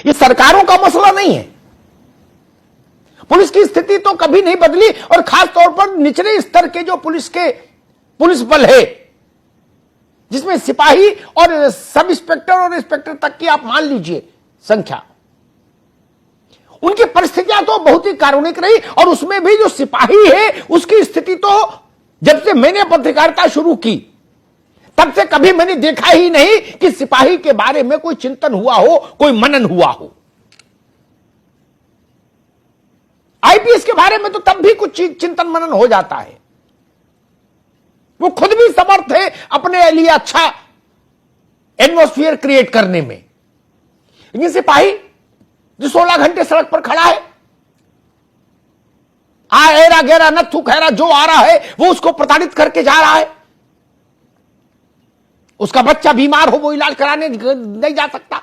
ये सरकारों का मसला नहीं है। पुलिस की स्थिति तो कभी नहीं बदली, और खास तौर पर निचले स्तर के जो पुलिस बल है, जिसमें सिपाही और सब इंस्पेक्टर और इंस्पेक्टर तक की आप मान लीजिए संख्या, उनकी परिस्थितियां तो बहुत ही कारुणिक रही। और उसमें भी जो सिपाही है उसकी स्थिति तो, जब से मैंने पत्रकारिता शुरू की तब से कभी मैंने देखा ही नहीं कि सिपाही के बारे में कोई चिंतन हुआ हो, कोई मनन हुआ हो। आईपीएस के बारे में तो तब भी कुछ चिंतन मनन हो जाता है, वो खुद भी समर्थ है अपने लिए अच्छा एटमॉस्फेयर क्रिएट करने में। लेकिन सिपाही जो 16 घंटे सड़क पर खड़ा है, एरा गेरा नत्थु खैरा जो आ रहा है वो उसको प्रताड़ित करके जा रहा है। उसका बच्चा बीमार हो वो इलाज कराने नहीं जा सकता,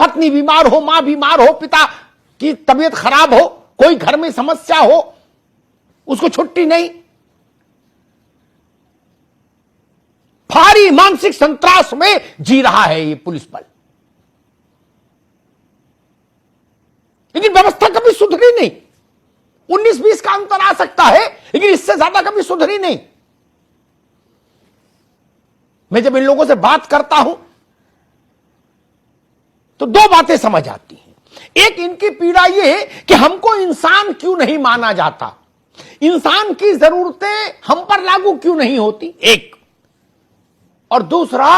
पत्नी बीमार हो, मां बीमार हो, पिता की तबीयत खराब हो, कोई घर में समस्या हो, उसको छुट्टी नहीं। भारी मानसिक संत्रास में जी रहा है ये पुलिस बल। लेकिन व्यवस्था कभी सुधरी नहीं। 19-20 का अंतर आ सकता है, लेकिन इससे ज्यादा कभी सुधरी नहीं। मैं जब इन लोगों से बात करता हूं तो दो बातें समझ आती हैं। एक, इनकी पीड़ा यह है कि हमको इंसान क्यों नहीं माना जाता, इंसान की जरूरतें हम पर लागू क्यों नहीं होती, एक। और दूसरा,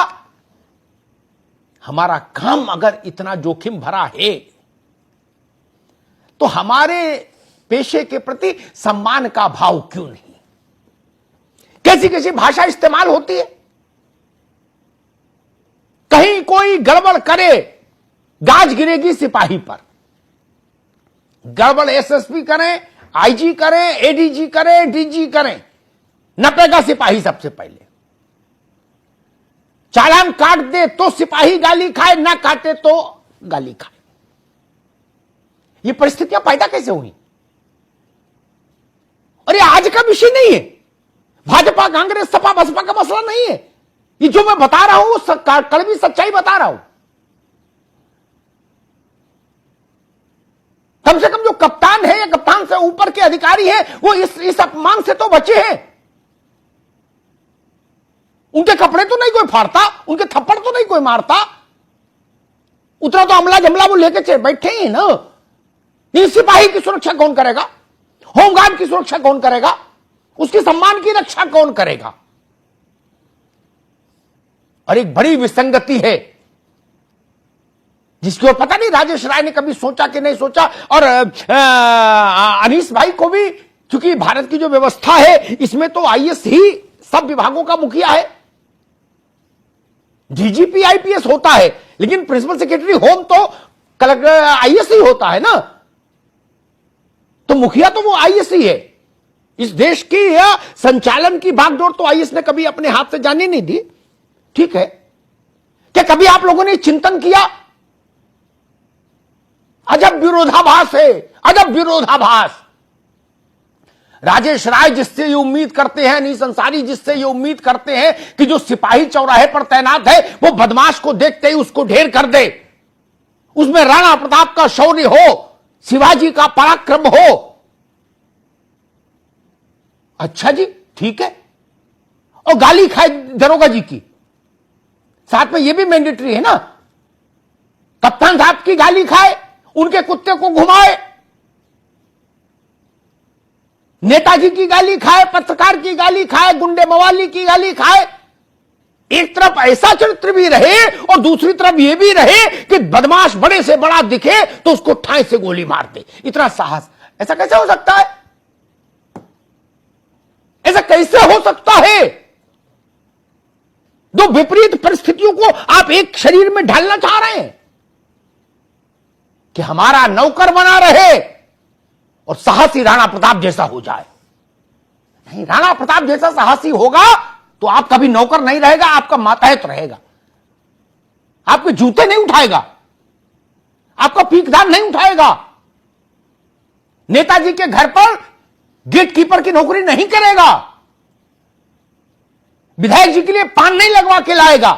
हमारा काम अगर इतना जोखिम भरा है तो हमारे पेशे के प्रति सम्मान का भाव क्यों नहीं। कैसी कैसी भाषा इस्तेमाल होती है। कहीं कोई गड़बड़ करे, गाज गिरेगी सिपाही पर। गड़बड़ एसएसपी करें, आईजी करें, एडीजी करें, डीजी करें, नपेगा सिपाही सबसे पहले। चालान काट दे तो सिपाही गाली खाए, ना काटे तो गाली खाए। ये परिस्थितियां पैदा कैसे हुई? और ये आज का विषय नहीं है, भाजपा कांग्रेस सपा बसपा का मसला नहीं है। ये जो मैं बता रहा हूं वो कड़वी सच्चाई बता रहा हूं। कम से कम जो कप्तान है या कप्तान से ऊपर के अधिकारी है वो इस अपमान से तो बचे हैं। उनके कपड़े तो नहीं कोई फाड़ता, उनके थप्पड़ तो नहीं कोई मारता, उतना तो अमला जमला वो लेके बैठे ही ना। नहीं, सिपाही की सुरक्षा कौन करेगा? होमगार्ड की सुरक्षा कौन करेगा? उसके सम्मान की रक्षा कौन करेगा? और एक बड़ी विसंगति है जिसकी ओर पता नहीं राजेश राय ने कभी सोचा कि नहीं सोचा। और अनीस भाई को भी, क्योंकि भारत की जो व्यवस्था है इसमें तो आईएएस ही सब विभागों का मुखिया है। डीजीपी आईपीएस होता है, लेकिन प्रिंसिपल सेक्रेटरी होम तो कलेक्टर आईएएस ही होता है ना। तो मुखिया तो वो आईएएस ही है। इस देश की या संचालन की भागदौड़ तो आईएएस ने कभी अपने हाथ से जाने नहीं दी। ठीक है, क्या कभी आप लोगों ने चिंतन किया? अजब विरोधाभास है, अजब विरोधाभास। राजेश राय जिससे ये उम्मीद करते हैं, अनीस अंसारी जिससे ये उम्मीद करते हैं कि जो सिपाही चौराहे पर तैनात है वो बदमाश को देखते ही उसको ढेर कर दे, उसमें राणा प्रताप का शौर्य हो, शिवाजी का पराक्रम हो। अच्छा जी, ठीक है। और गाली खाए दरोगा जी की, साथ में ये भी मैंडेटरी है ना। कप्तान साहब की गाली खाए, उनके कुत्ते को घुमाए, नेताजी की गाली खाए, पत्रकार की गाली खाए, गुंडे मवाली की गाली खाए। एक तरफ ऐसा चरित्र भी रहे और दूसरी तरफ यह भी रहे कि बदमाश बड़े से बड़ा दिखे तो उसको ठाई से गोली मार दे। इतना साहस, ऐसा कैसे हो सकता है? ऐसा कैसे हो सकता है? दो विपरीत परिस्थितियों को आप एक शरीर में ढालना चाह रहे हैं कि हमारा नौकर बना रहे और साहसी राणा प्रताप जैसा हो जाए। नहीं, राणा प्रताप जैसा साहसी होगा तो आपका भी नौकर नहीं रहेगा, आपका मातहत रहेगा, आपके जूते नहीं उठाएगा, आपका पीकदार नहीं उठाएगा, नेताजी के घर पर गेट कीपर की नौकरी नहीं करेगा, विधायक जी के लिए पान नहीं लगवा के लाएगा,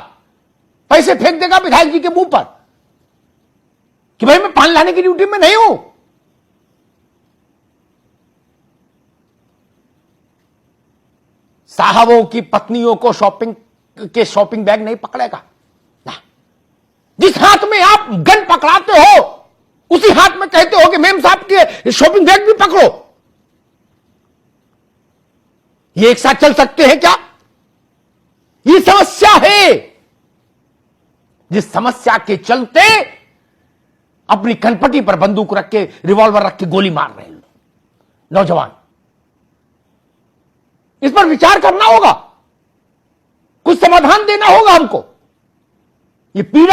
पैसे फेंक देगा विधायक जी के मुंह पर। कि भाई मैं पान लाने की ड्यूटी में नहीं हूं। साहबों की पत्नियों को शॉपिंग बैग नहीं पकड़ेगा ना। जिस हाथ में आप गन पकड़ाते हो उसी हाथ में कहते हो कि मेम साहब के शॉपिंग बैग भी पकड़ो। ये एक साथ चल सकते हैं क्या? ये समस्या है, जिस समस्या के चलते अपनी कनपटी पर बंदूक रख के, रिवॉल्वर रख के गोली मार रहे हैं नौजवान। इस पर विचार करना होगा, कुछ समाधान देना होगा हमको। ये पीड़ा